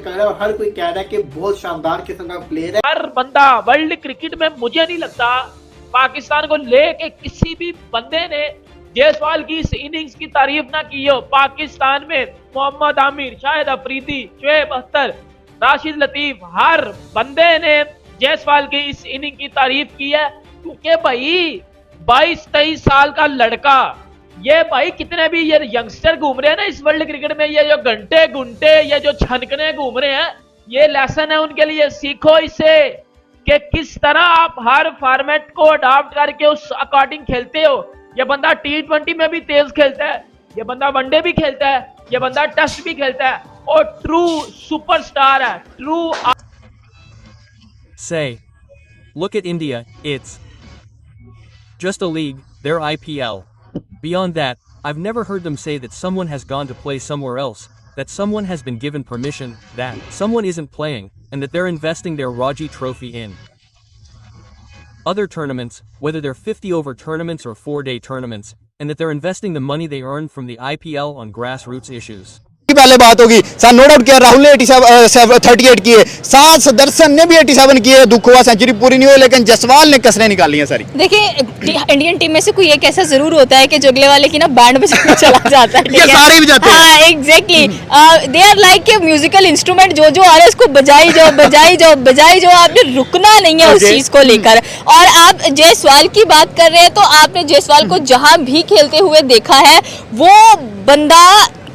कर रहा है और हर कोई कह रहा है कि बहुत शानदार किस्म का प्लेयर है। हर बंदा वर्ल्ड क्रिकेट में, मुझे नहीं लगता पाकिस्तान को लेके किसी भी बंदे ने जायसवाल की इस इनिंग्स की तारीफ ना की हो। पाकिस्तान में मोहम्मद आमिर, शाहिद अफरीदी, शुएब अख्तर, राशिद लतीफ, हर बंदे ने जायसवाल की इस इनिंग की तारीफ की है, क्योंकि भाई 22-23 साल का लड़का, ये भाई कितने भी ये यंगस्टर घूम रहे हैं ना इस वर्ल्ड क्रिकेट में, ये जो घंटे घुंटे ये जो छनकने घूम रहे हैं, ये लेसन है उनके लिए। सीखो इससे कि किस तरह आप हर फॉर्मेट को अडॉप्ट करके उस अकॉर्डिंग खेलते हो। ये बंदा T20 में भी तेज खेलता है, ये बंदा वनडे भी खेलता है, ये बंदा टेस्ट भी खेलता है और ट्रू सुपरस्टार है, true. Say, look at India, it's just a league, their IPL. Beyond that, I've never heard them say that someone has gone to play somewhere else, that someone has been given permission, that someone isn't playing, and that they're investing their Ranji Trophy in other tournaments, whether they're 50-over tournaments or 4-day tournaments, and that they're investing the money they earn from the IPL on grassroots issues. पहले बात होगी sir, no doubt किया राहुल ने 38 किए, साथ सुदर्शन ने भी 87 किए, दुख हुआ सेंचुरी पूरी नहीं हुई, लेकिन जसवाल ने कसरें निकाली हैं सारी। देखिए इंडियन टीम में से कोई एक ऐसा जरूर होता है कि जो अगले वाले की ना बैंड में चला जाता है। ये सारे भी जाते हैं। हाँ exactly, they are like a musical instrument, जो आ रहा है इसको बजाई जाओ बजाई जाओ बजाई जाओ, आपने रुकना नहीं है उस चीज को लेकर। और आप जायसवाल की बात कर रहे हैं तो आपने जायसवाल को जहां भी खेलते हुए देखा है, वो बंदा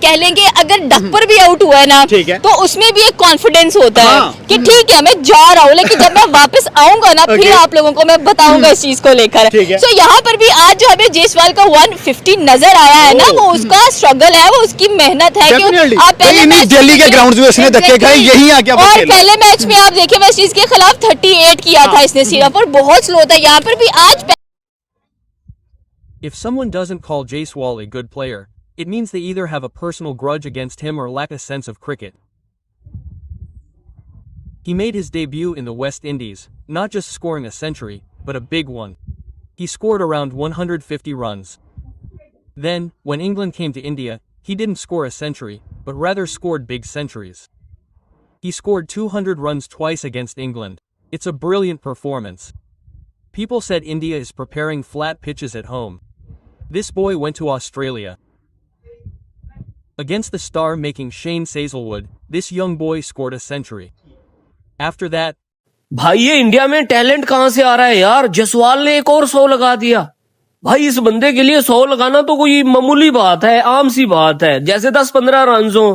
कह लेंगे अगर डक पर भी आउट हुआ है ना, तो उसमें भी एक कॉन्फिडेंस होता है कि ठीक है मैं जा रहा हूँ, लेकिन जब मैं वापस आऊंगा ना फिर आप लोगों को मैं बताऊंगा इस चीज को लेकर। सो यहाँ पर भी आज जो हमें जायसवाल का 150 नजर आया है ना, वो उसका स्ट्रगल है, वो उसकी मेहनत है कि आप पहले मैच दिल्ली के ग्राउंड्स में उसने धक्के खाए, यही आके और पहले मैच में आप देखें वेस्ट इंडीज के खिलाफ 38 किया था इसने सिर्फ, और बहुत स्लो था। यहाँ पर भी आज If someone doesn't call Jaiswal a good player, it means they either have a personal grudge against him or lack a sense of cricket. He made his debut in the West Indies, not just scoring a century, but a big one. He scored around 150 runs. Then, when England came to India, he didn't score a century, but rather scored big centuries. He scored 200 runs twice against England. It's a brilliant performance. People said India is preparing flat pitches at home. This boy went to Australia. Against the star-making Shane Hazlewood, this young boy scored a century. After that, भाई ये India में talent कहां से आ रहा है यार। जायसवाल ने एक और 100 लगा दिया। भाई इस बंदे के लिए 100 लगाना तो कोई मामूली बात है, आम सी बात है, जैसे 10-15 रन हो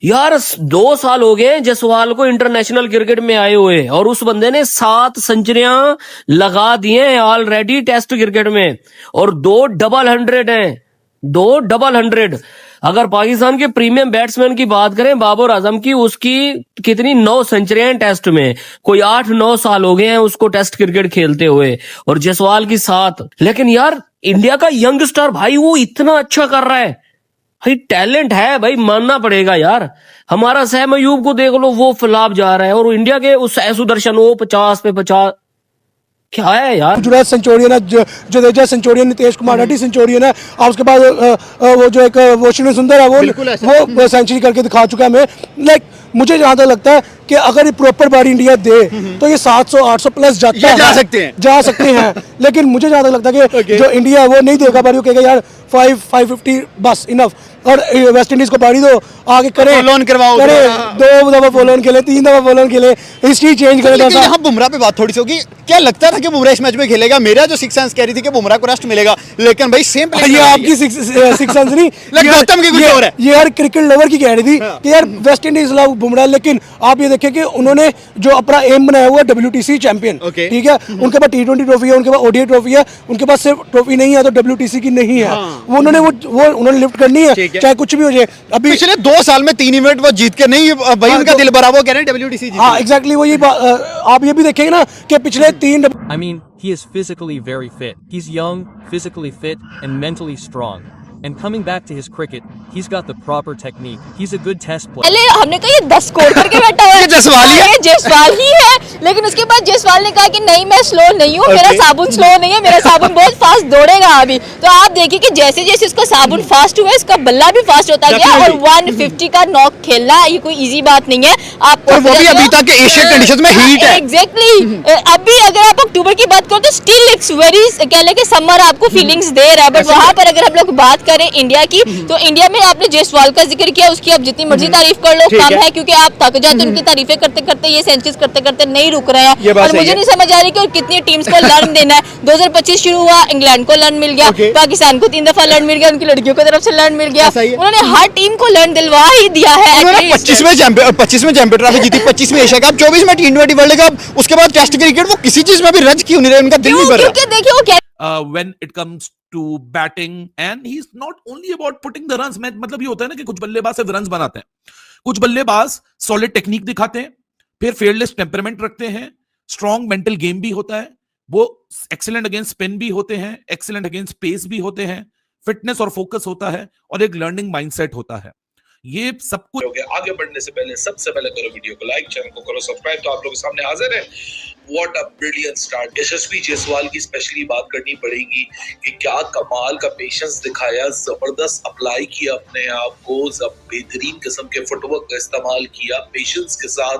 यार। 2 साल हो गए जायसवाल को इंटरनेशनल क्रिकेट में आए हुए, और उस बंदे ने 7 सेंचुरियां लगा दी हैं ऑलरेडी टेस्ट क्रिकेट में, और 2 डबल 100 हैं, 2 डबल 100। अगर पाकिस्तान के प्रीमियम बैट्समैन की बात करें, बाबर आजम की, उसकी कितनी 9 सेंचुरियां टेस्ट में, कोई 8-9 साल हो गए हैं उसको टेस्ट क्रिकेट खेलते हुए, और जायसवाल की 7। लेकिन यार इंडिया का यंगस्टर भाई वो इतना अच्छा कर रहा है भाई, टैलेंट है भाई, मानना पड़ेगा यार। हमारा सहम अयूब को देख लो, वो फ्लॉप जा रहा है, और इंडिया के उस सुदर्शन वो 50 पे 50 क्या है यार। जुनैद सेंचुरियन है, जडेजा सेंचुरियन, नितेश कुमार रेड्डी सेंचुरियन है, और उसके बाद वो जो एक वॉशिंगटन सुंदर है वो सेंचुरी करके दिखा चुका है हमें। लाइक मुझे जहां तक लगता है कि अगर ये प्रॉपर बारी इंडिया दे तो ये 700-800 प्लस जा सकते हैं लेकिन मुझे जहां तक लगता है कि जो इंडिया है वो नहीं देगा बारी, वो कहेगा यार 550 बस इनफ। और वेस्ट इंडीज को बारी दो, आगे करे 2 दफा फॉलोन खेले, 3 दफा फॉलोन खेले, हिस्ट्री चेंज करे। यहाँ बुमराह पे बात थोड़ी सी होगी, क्या लगता था कि बुमराह इस मैच में खेलेगा? मेरा जो सिक्स सेंस कह रही थी कि बुमराह को रेस्ट मिलेगा, लेकिन भाई सेम ये आपकी सिक्स सेंस नहीं, गौतम की कुछ और है। ये यार क्रिकेट लवर की कह रही थी कि यार वेस्ट इंडीज लाओ बुमराह, लेकिन आप ये देखिए कि उन्होंने जो अपना एम बनाया हुआ WTC चैंपियन, ठीक है, उनके पास T20 ट्रॉफी है, उनके पास ODI ट्रॉफी है, उनके पास सिर्फ ट्रॉफी नहीं है तो WTC की नहीं है, वो उन्होंने लिफ्ट करनी है चाहे कुछ भी हो जाए। अभी पिछले 2 साल में 3 इवेंट वो जीत के नहीं, भाई उनका दिल भरा, वो कह रहे हैं WTC जीती। हाँ एग्जैक्टली, वो ये आप ये भी देखेंगे ना कि पिछले 3 I mean, he is physically very fit. He's young, physically fit, and mentally strong. And coming back to his cricket, he's got the proper technique. He's a good test player. पहले हमने कहा ये 10 स्कोर करके बैठा हुआ है, ये जयसवाल ही है। ये जयसवाल ही है, लेकिन उसके बाद जयसवाल ने कहा कि नहीं मैं स्लो नहीं हूँ, मेरा साबुन स्लो नहीं है, मेरा साबुन बहुत फास्ट दौड़ेगा अभी। तो आप देखिए कि जैसे जैसे उसका साबुन फास्ट हुआ, इसका बल्ला भी फास्ट होता गया, और 150 का नॉक खेलना ये कोई इजी बात नहीं है। आप और वो भी अभी तक एशियन कंडीशंस में हीट है। एग्जैक्टली अभी अगर आप अक्टूबर की बात करो तो स्टिल इट्स वेरी कह लें कि समर आपको फीलिंग्स दे रहा है, बट वहां पर अगर हम लोग बात करें इंडिया की, तो इंडिया में आपने जयसवाल का जिक्र किया, उसकी आप जितनी मर्जी तारीफ कर लो कम है, क्योंकि आप थक जाते उनकी तारीफें करते करते, ये सेंचुरीज करते करते नहीं रुक रहे हैं। और मुझे नहीं समझ आ रही कि कितनी टीम्स को लर्न देना है। 2025 शुरू हुआ, इंग्लैंड को लर्न मिल गया, पाकिस्तान को 3 दफा लर्न मिल गया, उनकी लड़कियों की तरफ से लर्न मिल गया, उन्होंने हर टीम को लर्न दिलवा ही दिया है। 25वें चैंपियन ट्रॉफी जीती, 25वें एशिया कप, 24 में T20 वर्ल्ड कप, उसके बाद टेस्ट क्रिकेट, वो किसी चीज में भी रज क्यों नहीं रहे, उनका दिल नहीं भर रहा। क्योंकि देखिए वो when it comes to batting and he's not only about putting the runs, मतलब ये होता है ना कि कुछ बल्लेबाज सिर्फ रन्स बनाते हैं, कुछ बल्लेबाज सॉलिड टेक्निक दिखाते हैं, फिर फेयरलेस टेम्परामेंट रखते हैं, स्ट्रॉन्ग मेंटल गेम भी होता है, वो एक्सीलेंट अगेंस्ट स्पिन भी होते हैं, एक्सीलेंट अगेंस्ट पेस भी होते हैं, फिटनेस और फोकस होता है, और एक लर्निंग माइंडसेट होता है। ये सब कुछ आगे बढ़ने से पहले सबसे पहले करो वीडियो को लाइक, चैनल को करो सब्सक्राइब। तो आप लोगों के सामने हाजिर है व्हाट अ ब्रिलियंट स्टार्ट। यशस्वी जायसवाल की स्पेशली बात करनी पड़ेगी कि क्या कमाल का पेशेंस दिखाया, जबरदस्त अप्लाई किया अपने आप को, बेहतरीन किस्म के फुटवर्क का इस्तेमाल किया, पेशेंस के साथ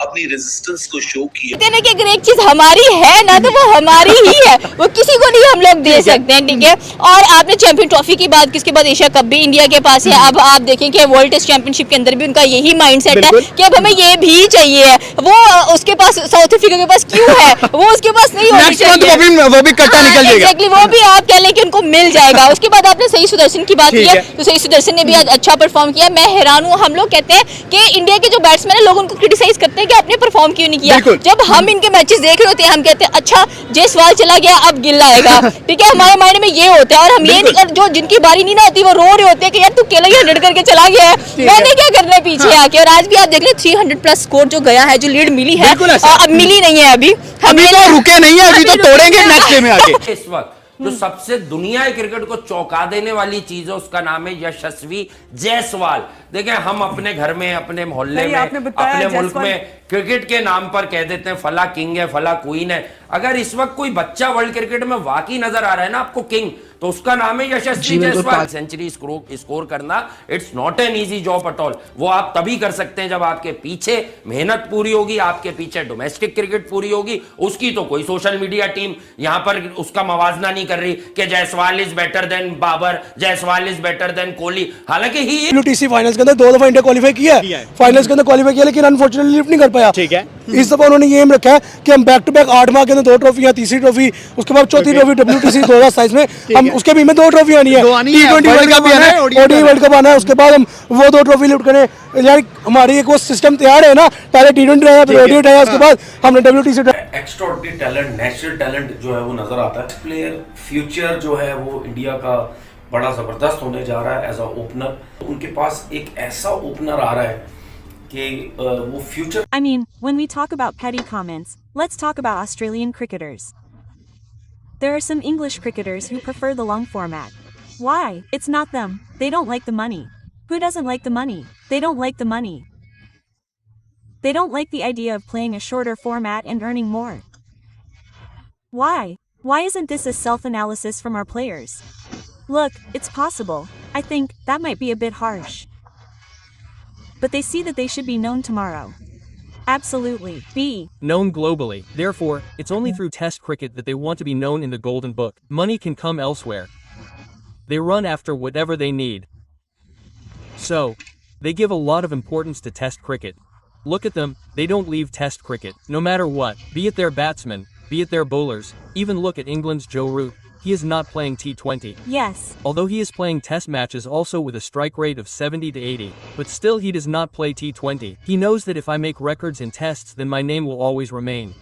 अपनी रेजिस्टेंस को शो किया। कहते हैं कि अगर एक चीज हमारी है ना तो वो हमारी ही है, वो किसी को नहीं हम लोग दे सकते हैं, ठीक है। और आपने चैंपियन ट्रॉफी की बात की, उसके बाद एशिया कप भी इंडिया के पास है। अब आप देखें कि वर्ल्ड टेस्ट चैंपियनशिप के अंदर भी उनका यही माइंडसेट है कि अब हमें ये भी चाहिए है। वो उसके पास साउथ अफ्रीका के पास क्यों है, वो उसके पास नहीं होनी चाहिए, वो भी कट्टा निकल जाएगा। एग्जैक्टली, वो भी आप कह लें कि उनको मिल जाएगा। उसके बाद आपने सही सुदर्शन की बात की है, तो सही सुदर्शन ने भी आज अच्छा परफॉर्म किया। मैं हैरान हूँ, हम लोग कहते हैं कि इंडिया के जो बैट्समैन है लोग उनको क्रिटिसाइज करते हैं कि आपने परफॉर्म क्यों नहीं किया। जब हम इनके मैचेस देख रहे होते हैं हम कहते हैं अच्छा जयसवाल चला गया अब गिल आएगा, ठीक है, हमारे माइंड में ये होता है। और हम ये नहीं, जो जिनकी बारी नहीं ना होती वो रो रहे होते हैं कि यार तू अकेला ही 100 करके चला गया है, मैंने क्या करना है पीछे आके। और आज भी आप देख लें 300 प्लस स्कोर जो गया है, जो लीड मिली है, अब मिली नहीं है, अभी तो रुके नहीं है, अभी तो तोड़ेंगे नेक्स्ट डे में आके। इस वक्त जो सबसे दुनिया क्रिकेट को चौंका देने वाली चीज है उसका नाम है यशस्वी जायसवाल। देखें, हम अपने घर में, अपने मोहल्ले में, अपने मुल्क में क्रिकेट के नाम पर कह देते हैं फला किंग है, फला क्वीन है। अगर इस वक्त कोई बच्चा वर्ल्ड क्रिकेट में वाकई नजर आ रहा है ना आपको किंग, तो उसका नाम है यशस्वी जायसवाल। सेंचुरी स्कोर करना it's not an easy job at all. वो आप तभी कर सकते हैं जब आपके पीछे मेहनत पूरी होगी, आपके पीछे डोमेस्टिक क्रिकेट पूरी होगी। उसकी तो कोई सोशल मीडिया टीम यहां पर उसका मवाजना नहीं कर रही कि Jaiswal is better than Babar, Jaiswal is better than Kohli. हालांकि ही WTC फाइनल्स के अंदर 2 दफा इंडिया क्वालीफाई किया है, फाइनल्स के अंदर क्वालीफाई किया, लेकिन अनफॉर्चुनेटली लिफ्ट नहीं कर पाया। ठीक है, इस दफा उन्होंने ये एम रखा है कि हम बैक टू बैक 8 माह के अंदर 2 ट्रॉफी, तीसरी ट्रॉफी, उसके बाद चौथी ट्रॉफी WTC 2027 में, हम उसके भी में 2 ट्रॉफी आनी है, T20 वर्ल्ड कप आना है, ODI वर्ल्ड कप आना है, उसके बाद हम वो 2 ट्रॉफी लिफ्ट करें। यार हमारी एक वो सिस्टम तैयार है ना, पहले T20 रहा, फिर ODI रहा, उसके बाद हमने WTC। Extraordinary talent, natural talent जो है वो नजर आता है। प्लेयर फ्यूचर जो है वो इंडिया का बड़ा जबरदस्त होने जा रहा है एज अ ओपनर। उनके पास एक ऐसा ओपनर आ रहा है कि वो future. I mean, when we talk about petty comments, let's talk about Australian cricketers. There are some English cricketers who prefer the long format. Why? It's not them. They don't like the money. Who doesn't like the money? They don't like the money. They don't like the idea of playing a shorter format and earning more. Why? Why isn't this a self-analysis from our players? Look, it's possible. I think that might be a bit harsh. But they see that they should be known tomorrow. Absolutely. Be known globally. Therefore, it's only through test cricket that they want to be known in the golden book. Money can come elsewhere. They run after whatever they need. So, they give a lot of importance to test cricket. Look at them, they don't leave test cricket, no matter what, be it their batsmen, be it their bowlers. Even look at England's Joe Root. He is not playing T20. Yes. Although he is playing test matches also with a strike rate of 70 to 80, but still he does not play T20. He knows that if I make records in tests then my name will always remain.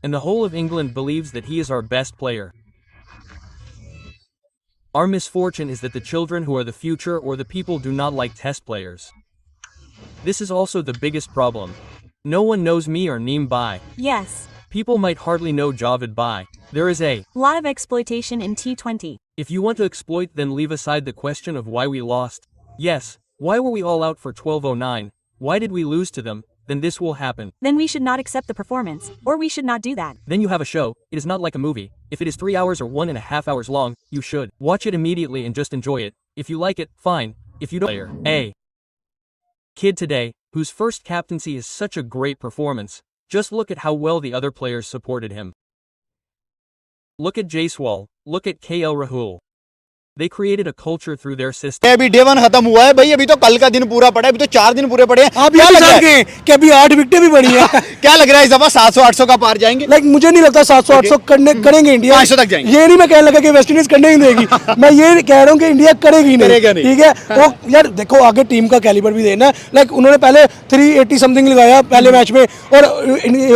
And the whole of England believes that he is our best player. Our misfortune is that the children who are the future or the people do not like test players. This is also the biggest problem. No one knows me or Neem Bai. Yes. People might hardly know Javed Bhai. There is a lot of exploitation in T20. If you want to exploit, then leave aside the question of why we lost. Yes, why were we all out for 12:09? Why did we lose to them? Then this will happen. Then we should not accept the performance, or we should not do that. Then you have a show. It is not like a movie. If it is 3 hours or 1.5 hours long, you should watch it immediately and just enjoy it. If you like it, fine. If you don't, a kid today, whose first captaincy is such a great performance. Just look at how well the other players supported him. Look at Jaiswal. Look at KL Rahul. They created a culture through their system. अभी day 1 खत्म हुआ है भाई, अभी तो कल का दिन पूरा पड़ा है, अभी तो 4 दिन पूरे पड़े हैं। आप ये जान के कि अभी 8 विकेटें भी पड़ी हैं। क्या लग रहा है इस दफा 700-800 का पार जाएंगे? लाइक मुझे नहीं लगता 700-800 करेंगे इंडिया। 500 तक जाएंगे। ये नहीं मैं कहने लगा कि वेस्ट इंडीज करने ही देगी। मैं ये कह रहा हूँ कि इंडिया करेगी नहीं। ठीक है, वो यार देखो आगे टीम का कैलिबर भी देना। लाइक उन्होंने पहले 380 समथिंग लगाया पहले मैच में, और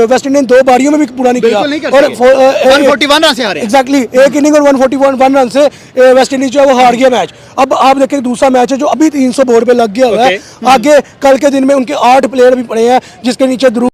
वेस्ट इंडीज 2 बारियों में भी पूरा नहीं किया, और 141 रन से हारे। एग्जैक्टली, एक इनिंग और 141 रन से वेस्ट इंडीज जो है वो हार गया मैच। अब आप देखें दूसरा मैच है जो अभी 300 बोर्ड पे लग गया हुआ है। आगे कल के दिन में उनके 8 प्लेयर भी पड़े हैं, जिसके नीचे ध्रुव।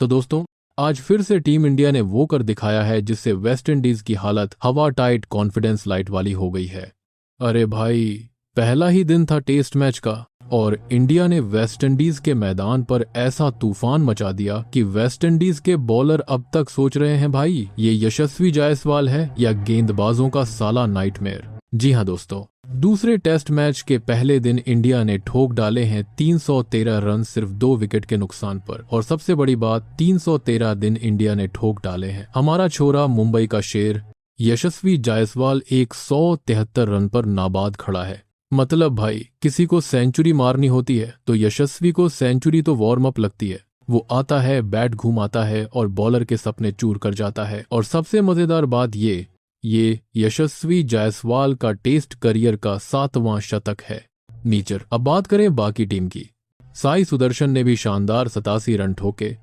तो दोस्तों, आज फिर से टीम इंडिया ने वो कर दिखाया है जिससे वेस्ट इंडीज की हालत हवा टाइट कॉन्फिडेंस लाइट वाली हो गई है। अरे भाई, पहला ही दिन था टेस्ट मैच का और इंडिया ने वेस्ट इंडीज के मैदान पर ऐसा तूफान मचा दिया कि वेस्ट इंडीज के बॉलर अब तक सोच रहे हैं भाई ये यशस्वी जायसवाल है या गेंदबाजों का साला नाइटमेयर। जी हाँ दोस्तों, दूसरे टेस्ट मैच के पहले दिन इंडिया ने ठोक डाले हैं 313 रन सिर्फ 2 विकेट के नुकसान पर। और सबसे बड़ी बात, 313 दिन इंडिया ने ठोक डाले हैं। हमारा छोरा मुंबई का शेर यशस्वी जायसवाल 173 रन पर नाबाद खड़ा है। मतलब भाई, किसी को सेंचुरी मारनी होती है तो यशस्वी को सेंचुरी तो वार्म अप लगती है। वो आता है, बैट घुमाता है और बॉलर के सपने चूर कर जाता है। और सबसे मजेदार बात ये यशस्वी जायसवाल का टेस्ट करियर का 7वां शतक है। नीचर। अब बात करें बाकी टीम की। साई सुदर्शन ने भी शानदार 87 रन ठोके।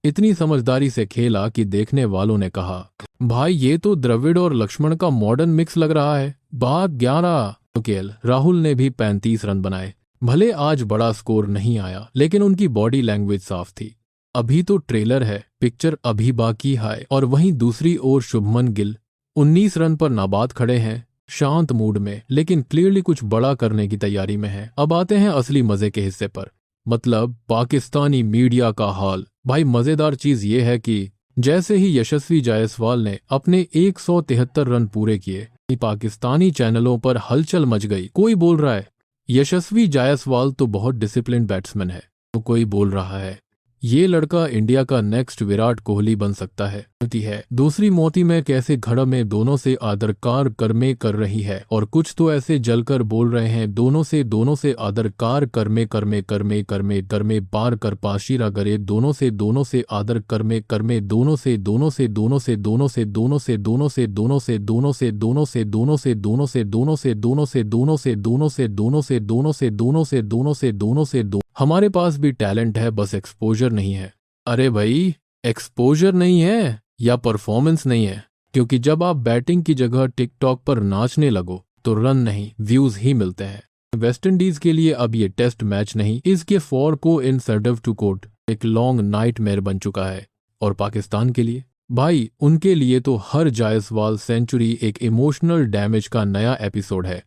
इतनी समझदारी से खेला कि देखने वालों ने कहा, भाई ये तो द्रविड़ और लक्ष्मण का मॉडर्न मिक्स लग रहा है। बात 11। केएल राहुल ने भी 35 रन बनाए। भले आज बड़ा स्कोर नहीं आया, लेकिन उनकी बॉडी लैंग्वेज साफ थी। अभी तो ट्रेलर है, पिक्चर अभी बाकी है। और वहीं दूसरी ओर शुभमन गिल 19 रन पर नाबाद खड़े हैं, शांत मूड में, लेकिन क्लियरली कुछ बड़ा करने की तैयारी में है। अब आते हैं असली मजे के हिस्से पर, मतलब पाकिस्तानी मीडिया का हाल। भाई मजेदार चीज ये है कि जैसे ही यशस्वी जायसवाल ने अपने 173 रन पूरे किए, पाकिस्तानी चैनलों पर हलचल मच गई। कोई बोल रहा है यशस्वी जायसवाल तो बहुत डिसिप्लिन बैट्समैन है, तो कोई बोल रहा है ये लड़का इंडिया का नेक्स्ट विराट कोहली बन सकता है। दूसरी मोती में कैसे घड़ में दोनों से आदरकार कर्मे कर रही है, और कुछ तो ऐसे जलकर बोल रहे हैं दोनों से आदरकार कर्मे कर्मे बार कर पाशीरा गरे दोनों से आदर कर्मे दोनों से हमारे पास भी टैलेंट है, बस एक्सपोजर नहीं है। अरे भाई, एक्सपोजर नहीं है या परफॉर्मेंस नहीं है, क्योंकि जब आप बैटिंग की जगह टिकटॉक पर नाचने लगो तो रन नहीं व्यूज ही मिलते हैं। वेस्ट इंडीज के लिए अब ये टेस्ट मैच नहीं, इसके 4 को इन सर्डव टू कोर्ट एक लॉन्ग नाइटमेयर बन चुका है। और पाकिस्तान के लिए भाई, उनके लिए तो हर जायसवाल सेंचुरी एक इमोशनल डैमेज का नया एपिसोड है।